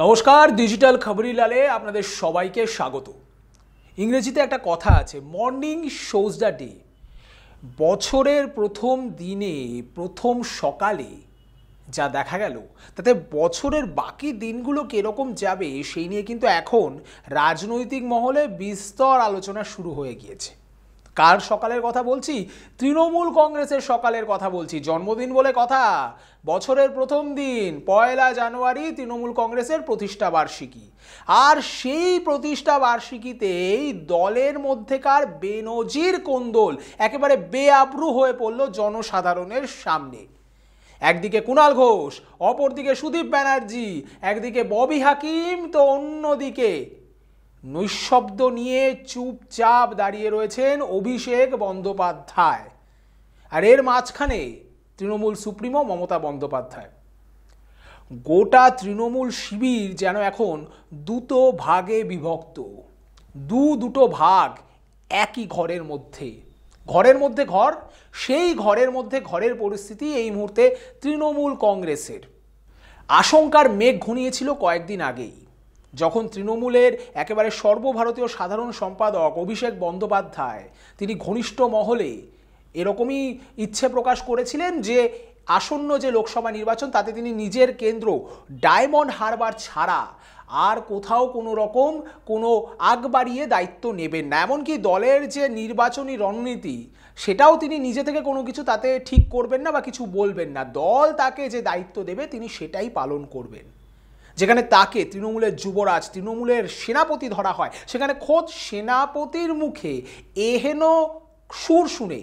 নমস্কার, ডিজিটাল খবরিলালে আপনাদের সবাইকে স্বাগত। ইংরেজিতে একটা কথা আছে, মর্নিং শোজ দ্য ডে। বছরের প্রথম দিনে প্রথম সকালে যা দেখা গেল তাতে বছরের বাকি দিনগুলো কীরকম যাবে সেই নিয়ে কিন্তু এখন রাজনৈতিক মহলে বিস্তর আলোচনা শুরু হয়ে গিয়েছে। কার সকালের কথা বলছি? তৃণমূল কংগ্রেসের সকালের কথা বলছি। জন্মদিন বলে কথা, বছরের প্রথম দিন 1 জানুয়ারি তৃণমূল কংগ্রেসের প্রতিষ্ঠা বার্ষিকী। আর সেই প্রতিষ্ঠা বার্ষিকীতেই দলের মধ্যেকার বেনজির কোন্দল একেবারে বেআব্রু হয়ে পড়ল জনসাধারণের সামনে। একদিকে কুণাল ঘোষ, অপরদিকে সুদীপ ব্যানার্জি, একদিকে ববি হাকিম, তো অন্যদিকে নৈশব্দ নিয়ে চুপচাপ দাঁড়িয়ে রয়েছেন অভিষেক বন্দ্যোপাধ্যায়। আর এর মাঝখানে তৃণমূল সুপ্রিমো মমতা বন্দ্যোপাধ্যায়। গোটা তৃণমূল শিবির যেন এখন দুটো ভাগে বিভক্ত, দুটো ভাগ একই ঘরের মধ্যে ঘর। সেই ঘরের মধ্যে ঘরের পরিস্থিতি এই মুহূর্তে তৃণমূল কংগ্রেসের। আশঙ্কার মেঘ ঘনিয়েছিল কয়েকদিন আগেই, যখন তৃণমূলের একেবারে সর্বভারতীয় সাধারণ সম্পাদক অভিষেক বন্দ্যোপাধ্যায় তিনি ঘনিষ্ঠ মহলে এরকমই ইচ্ছে প্রকাশ করেছিলেন যে আসন্ন যে লোকসভা নির্বাচন তাতে তিনি নিজের কেন্দ্র ডায়মন্ড হারবার ছাড়া আর কোথাও কোনো রকম কোনো আগ বাড়িয়ে দায়িত্ব নেবেন না। এমনকি দলের যে নির্বাচনী রণনীতি সেটাও তিনি নিজে থেকে কোনো কিছু তাতে ঠিক করবেন না বা কিছু বলবেন না। দল তাকে যে দায়িত্ব দেবে তিনি সেটাই পালন করবেন। যেখানে তাকে তৃণমূলের যুবরাজ, তৃণমূলের সেনাপতি ধরা হয়, সেখানে খোদ সেনাপতির মুখে এহেন সুর শুনে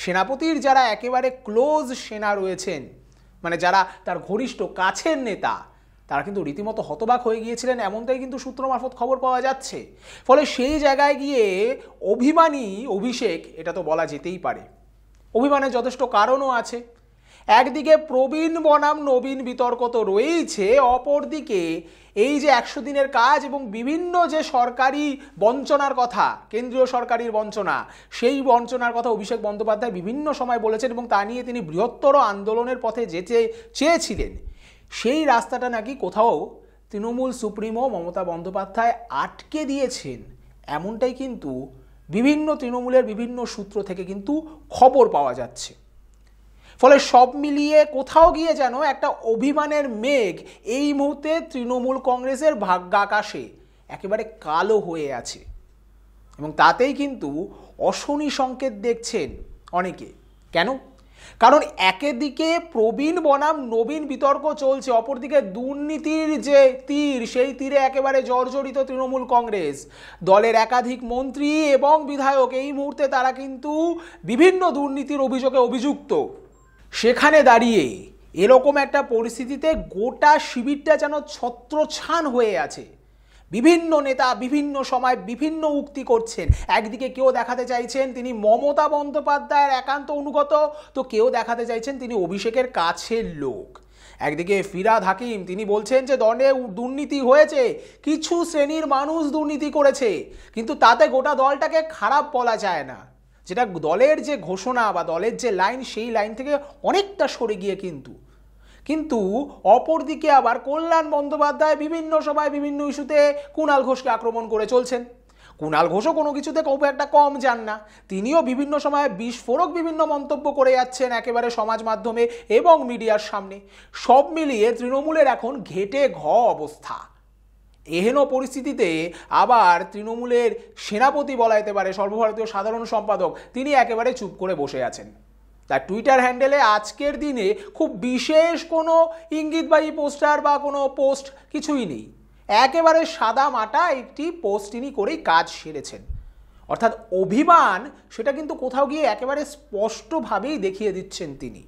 সেনাপতির যারা একেবারে ক্লোজ সেনা রয়েছেন, মানে যারা তার ঘনিষ্ঠ কাছের নেতা, তারা কিন্তু রীতিমতো হতবাক হয়ে গিয়েছিলেন, এমনটাই কিন্তু সূত্র মারফত খবর পাওয়া যাচ্ছে। ফলে সেই জায়গায় গিয়ে অভিমানী অভিষেক, এটা তো বলা যেতেই পারে, অভিমানের যথেষ্ট কারণও আছে। একদিকে প্রবীণ বনাম নবীন বিতর্ক তো রয়েছে, অপরদিকে এই যে 100 দিনের কাজ এবং বিভিন্ন যে সরকারি বঞ্চনার কথা, কেন্দ্রীয় সরকারির বঞ্চনা, সেই বঞ্চনার কথা অভিষেক বন্দ্যোপাধ্যায় বিভিন্ন সময় বলেছেন এবং তা নিয়ে তিনি বৃহত্তর আন্দোলনের পথে যেতে চেয়েছিলেন। সেই রাস্তাটা নাকি কোথাও তৃণমূল সুপ্রিমো মমতা বন্দ্যোপাধ্যায় আটকে দিয়েছেন, এমনটাই কিন্তু বিভিন্ন তৃণমূলের বিভিন্ন সূত্র থেকে কিন্তু খবর পাওয়া যাচ্ছে। ফলে সব মিলিয়ে কোথাও গিয়ে যেন একটা অভিমানের মেঘ এই মুহূর্তে তৃণমূল কংগ্রেসের ভাগ্যাকাশে একেবারে কালো হয়ে আছে এবং তাতেই কিন্তু অশনি সংকেত দেখছেন অনেকে। কেন? কারণ একদিকে প্রবীণ বনাম নবীন বিতর্ক চলছে, অপরদিকে দুর্নীতির যে তীর, সেই তীরে একেবারে জর্জরিত তৃণমূল কংগ্রেস। দলের একাধিক মন্ত্রী এবং বিধায়ক এই মুহূর্তে তারা কিন্তু বিভিন্ন দুর্নীতির অভিযোগে অভিযুক্ত। সেখানে দাঁড়িয়ে এরকম একটা পরিস্থিতিতে গোটা শিবিরটা যেন ছত্রছান হয়ে আছে। বিভিন্ন নেতা বিভিন্ন সময় বিভিন্ন উক্তি করছেন। একদিকে কেউ দেখাতে চাইছেন তিনি মমতা বন্দ্যোপাধ্যায়ের একান্ত অনুগত, তো কেউ দেখাতে চাইছেন তিনি অভিষেকের কাছের লোক। একদিকে ফিরহাদ হাকিম তিনি বলছেন যে দলে দুর্নীতি হয়েছে, কিছু শ্রেণীর মানুষ দুর্নীতি করেছে, কিন্তু তাতে গোটা দলটাকে খারাপ বলা যায় না। যেটা দলের যে ঘোষণা বা দলের যে লাইন, সেই লাইন থেকে অনেকটা সরে গিয়ে কিন্তু অপরদিকে আবার কল্যাণ বন্দ্যোপাধ্যায় বিভিন্ন সময় বিভিন্ন ইস্যুতে কুণাল ঘোষকে আক্রমণ করে চলছেন। কুণাল ঘোষও কোনো কিছুতে খুব একটা কম যান না, তিনিও বিভিন্ন সময় বিস্ফোরক বিভিন্ন মন্তব্য করে যাচ্ছেন একেবারে সমাজ মাধ্যমে এবং মিডিয়ার সামনে। সব মিলিয়ে তৃণমূলের এখন ঘেটে ঘ অবস্থা। এহেন পরিস্থিতিতে আবার তৃণমূলের সেনাপতি বলা যেতে পারে, সর্বভারতীয় সাধারণ সম্পাদক, তিনি একেবারে চুপ করে বসে আছেন। তার টুইটার হ্যান্ডেলে আজকের দিনে খুব বিশেষ কোনো ইঙ্গিতবাহী পোস্টার বা কোনো পোস্ট কিছুই নেই, একেবারে সাদা মাটা একটি পোস্ট তিনি করেই কাজ সেরেছেন। অর্থাৎ অভিমান সেটা কিন্তু কোথাও গিয়ে একেবারে স্পষ্টভাবেই দেখিয়ে দিচ্ছেন তিনি।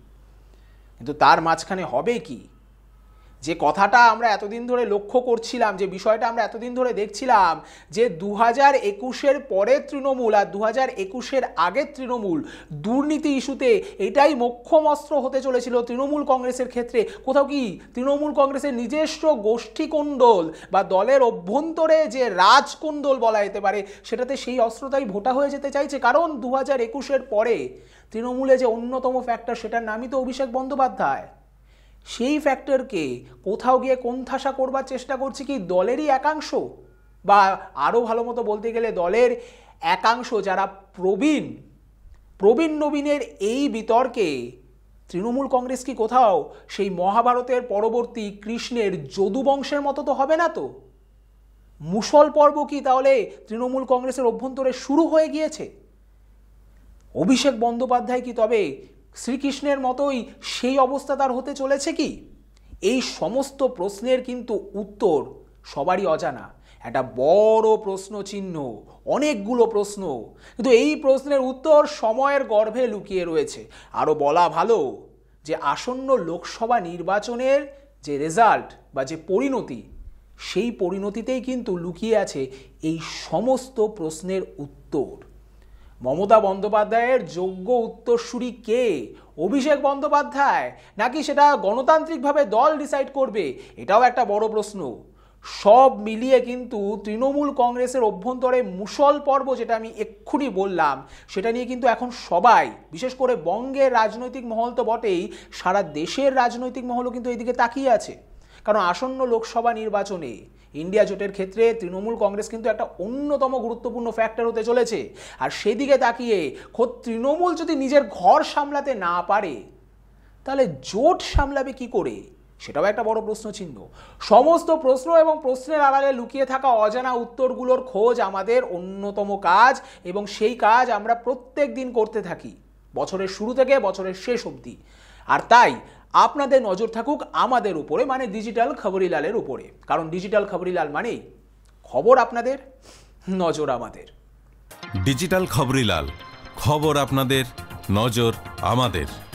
কিন্তু তার মাঝখানে হবে কি? যে কথাটা আমরা এতদিন ধরে লক্ষ্য করছিলাম, যে বিষয়টা আমরা এতদিন ধরে দেখছিলাম, যে 2021-এর পরের তৃণমূল আর 2021-এর আগের তৃণমূল দুর্নীতি ইস্যুতে এটাই মোক্ষম অস্ত্র হতে চলেছিল তৃণমূল কংগ্রেসের ক্ষেত্রে। কোথাও কি তৃণমূল কংগ্রেসের নিজস্ব গোষ্ঠীকুণ্ডল বা দলের অভ্যন্তরে যে রাজকুণ্ডল বলা যেতে পারে, সেটাতে সেই অস্ত্রটাই ভোটা হয়ে যেতে চাইছে। কারণ 2021-এর পরে তৃণমূলে যে অন্যতম ফ্যাক্টর, সেটার নামই তো অভিষেক বন্দ্যোপাধ্যায়। সেই ফ্যাক্টরকে কোথাও গিয়ে কোণঠাসা করবার চেষ্টা করছে কি দলেরই একাংশ, বা আরও ভালো মতো বলতে গেলে দলের একাংশ যারা প্রবীণ নবীনের এই বিতর্কে তৃণমূল কংগ্রেস কি কোথাও সেই মহাভারতের পরবর্তী কৃষ্ণের যদুবংশের মতো তো হবে না তো? মুষল পর্ব কি তাহলে তৃণমূল কংগ্রেসের অভ্যন্তরে শুরু হয়ে গিয়েছে? অভিষেক বন্দ্যোপাধ্যায় কি তবে শ্রীকৃষ্ণের মতোই সেই অবস্থা তার হতে চলেছে কি? এই সমস্ত প্রশ্নের কিন্তু উত্তর সবারই অজানা। একটা বড় প্রশ্ন চিহ্ন, অনেকগুলো প্রশ্ন, কিন্তু এই প্রশ্নের উত্তর সময়ের গর্ভে লুকিয়ে রয়েছে। আরও বলা ভালো যে আসন্ন লোকসভা নির্বাচনের যে রেজাল্ট বা যে পরিণতি, সেই পরিণতিতেই কিন্তু লুকিয়ে আছে এই সমস্ত প্রশ্নের উত্তর। মমতা বন্দ্যোপাধ্যায়ের যোগ্য উত্তরসূরি কে? অভিষেক বন্দ্যোপাধ্যায়, নাকি সেটা গণতান্ত্রিকভাবে দল ডিসাইড করবে? এটাও একটা বড় প্রশ্ন। সব মিলিয়ে কিন্তু তৃণমূল কংগ্রেসের অভ্যন্তরে মুষল পর্ব, যেটা আমি এক্ষুনি বললাম, সেটা নিয়ে কিন্তু এখন সবাই, বিশেষ করে বঙ্গের রাজনৈতিক মহল তো বটেই, সারা দেশের রাজনৈতিক মহলও কিন্তু এইদিকে তাকিয়ে আছে। কারণ আসন্ন লোকসভা নির্বাচনে ইন্ডিয়া জোটের ক্ষেত্রে তৃণমূল কংগ্রেস কিন্তু একটা অন্যতম গুরুত্বপূর্ণ ফ্যাক্টর হতে চলেছে। আর সেদিকে তাকিয়ে খোদ তৃণমূল যদি নিজের ঘর সামলাতে না পারে, তাহলে জোট সামলাবে কি করে? সেটাও একটা বড় প্রশ্ন চিহ্ন। সমস্ত প্রশ্ন এবং প্রশ্নের আড়ালে লুকিয়ে থাকা অজানা উত্তরগুলোর খোঁজ আমাদের অন্যতম কাজ, এবং সেই কাজ আমরা প্রত্যেক দিন করতে থাকি, বছরের শুরু থেকে বছরের শেষ অবধি। আর তাই আপনাদের নজর থাকুক আমাদের উপরে, মানে ডিজিটাল খবরিলালের উপরে। কারণ ডিজিটাল খবরিলাল মানেই খবর আপনাদের, নজর আমাদের। ডিজিটাল খবরিলাল, খবর আপনাদের, নজর আমাদের।